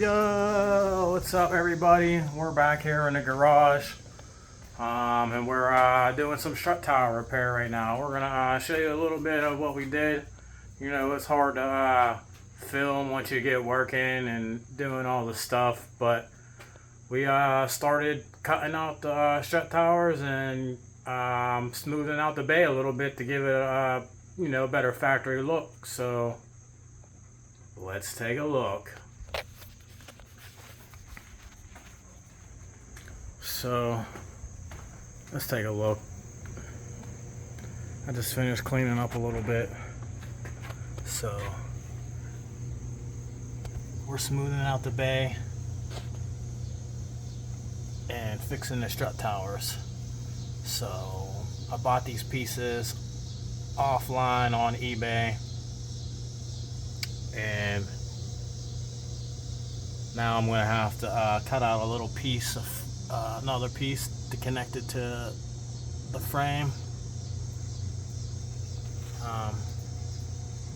Yo, what's up everybody? We're back here in the garage, and we're doing some strut tower repair right now. We're gonna show you a little bit of what we did. You know, it's hard to film once you get working and doing all the stuff, but we started cutting out the strut towers and smoothing out the bay a little bit to give it a better factory look. So let's take a look. So let's take a look. I just finished cleaning up a little bit. So we're smoothing out the bay and fixing the strut towers. So I bought these pieces offline on eBay, and now I'm gonna have to cut out a little piece of another piece to connect it to the frame.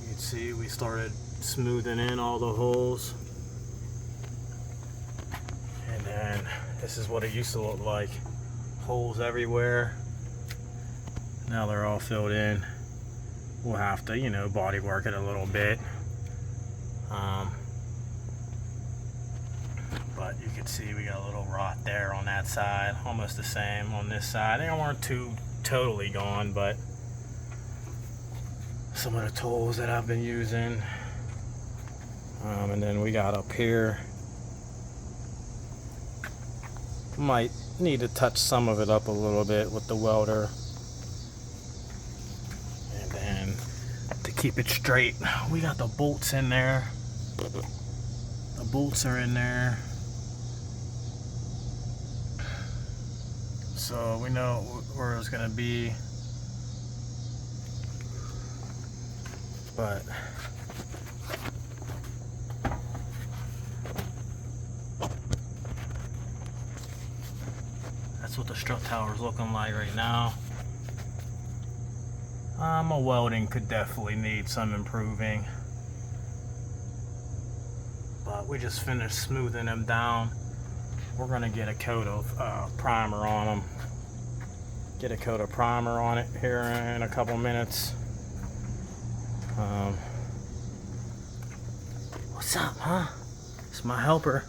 You can see we started smoothing in all the holes, and then this is what it used to look like. Holes everywhere. Now they're all filled in. We'll have to, body work it a little bit. But you can see we got a little rot there on that side, almost the same on this side. They weren't totally gone, but some of the tools that I've been using. And then we got up here, might need to touch some of it up a little bit with the welder. And then to keep it straight, we got the bolts in there. The bolts are in there. So we know where it's gonna be, but that's what the strut tower is looking like right now. My welding could definitely need some improving, but we just finished smoothing them down. We're gonna get a coat of primer on them. Get a coat of primer on it here in a couple minutes. What's up, huh? It's my helper.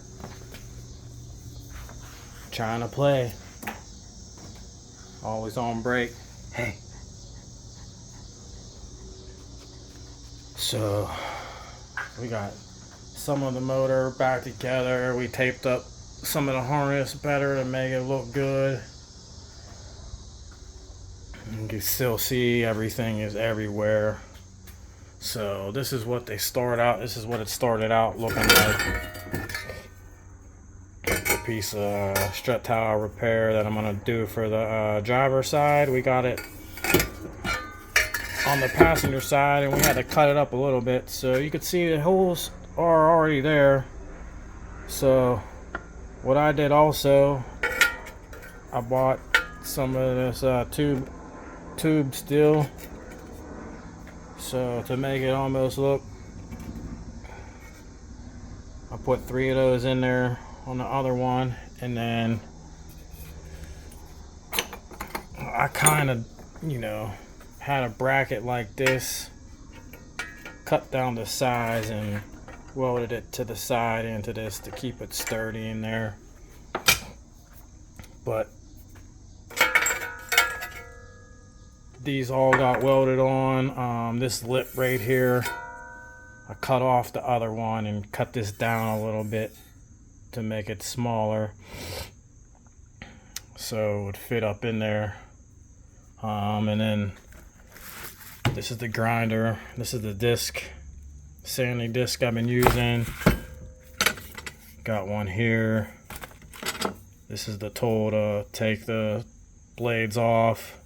Trying to play. Always on break. Hey. So we got some of the motor back together. We taped up some of the harness better to make it look good. You can still see everything is everywhere. So this is what they start out. This is what it started out looking like. A piece of strut tower repair that I'm gonna do for the driver side. We got it on the passenger side, and we had to cut it up a little bit. So you can see the holes are already there. So what I did also, I bought some of this tube steel, so to make it almost look, I put 3 of those in there on the other one, and then I kind of had a bracket like this, cut down the sides and welded it to the side into this to keep it sturdy in there. But these all got welded on. This lip right here, I cut off the other one and cut this down a little bit to make it smaller so it would fit up in there. And then this is the grinder. This is the disc, sanding disc I've been using. Got one here. This is the tool to take the blades off,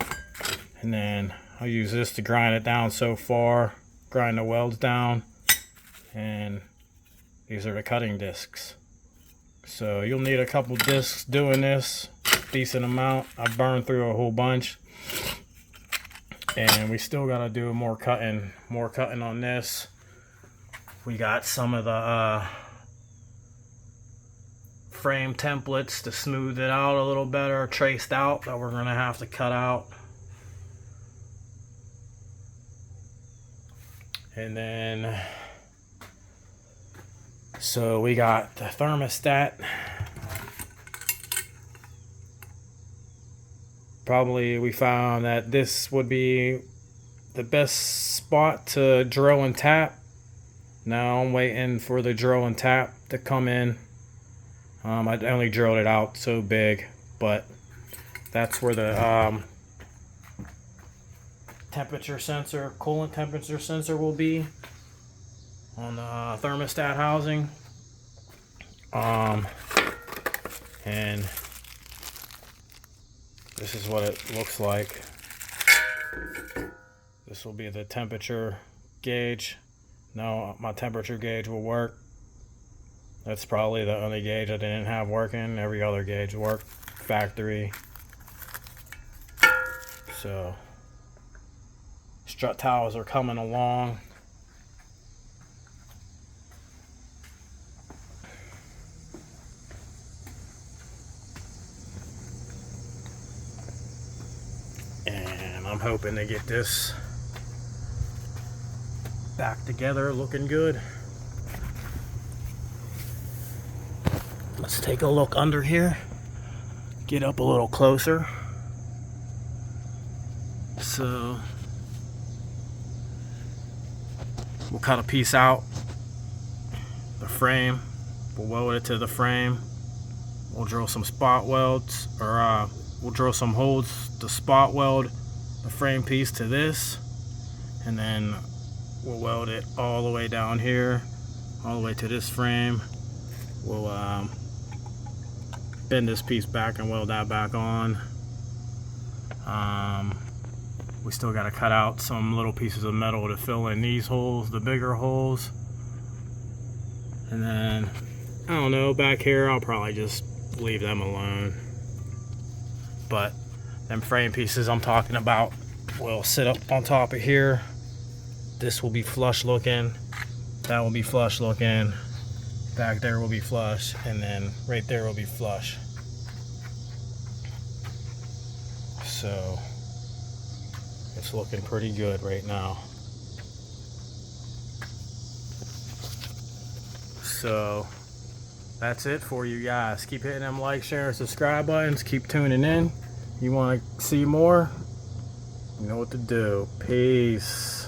and then I'll use this to grind it down so far, grind the welds down, and these are the cutting discs. So you'll need a couple discs doing this, decent amount. I burned through a whole bunch, and we still got to do more cutting on this. We got some of the frame templates to smooth it out a little better, traced out, that we're gonna have to cut out. And then, so we got the thermostat. Probably we found that this would be the best spot to drill and tap. Now I'm waiting for the drill and tap to come in. I only drilled it out so big, but that's where the temperature sensor, coolant temperature sensor will be on the thermostat housing. And this is what it looks like. This will be the temperature gauge. Now my temperature gauge will work. That's probably the only gauge I didn't have working. Every other gauge worked factory. So strut towels are coming along. And I'm hoping to get this back together looking good. Let's take a look under here. Get up a little closer. So we'll cut a piece out, the frame, we'll weld it to the frame. We'll drill some spot welds, or we'll drill some holes to spot weld the frame piece to this, and then we'll weld it all the way down here, all the way to this frame. We'll bend this piece back and weld that back on. We still got to cut out some little pieces of metal to fill in these holes, the bigger holes. And then, I don't know, back here I'll probably just leave them alone. But them frame pieces I'm talking about will sit up on top of here. This will be flush looking, that will be flush looking, back there will be flush, and then right there will be flush. So it's looking pretty good right now. So that's it for you guys. Keep hitting them like, share, and subscribe buttons. Keep tuning in. You want to see more? You know what to do. Peace.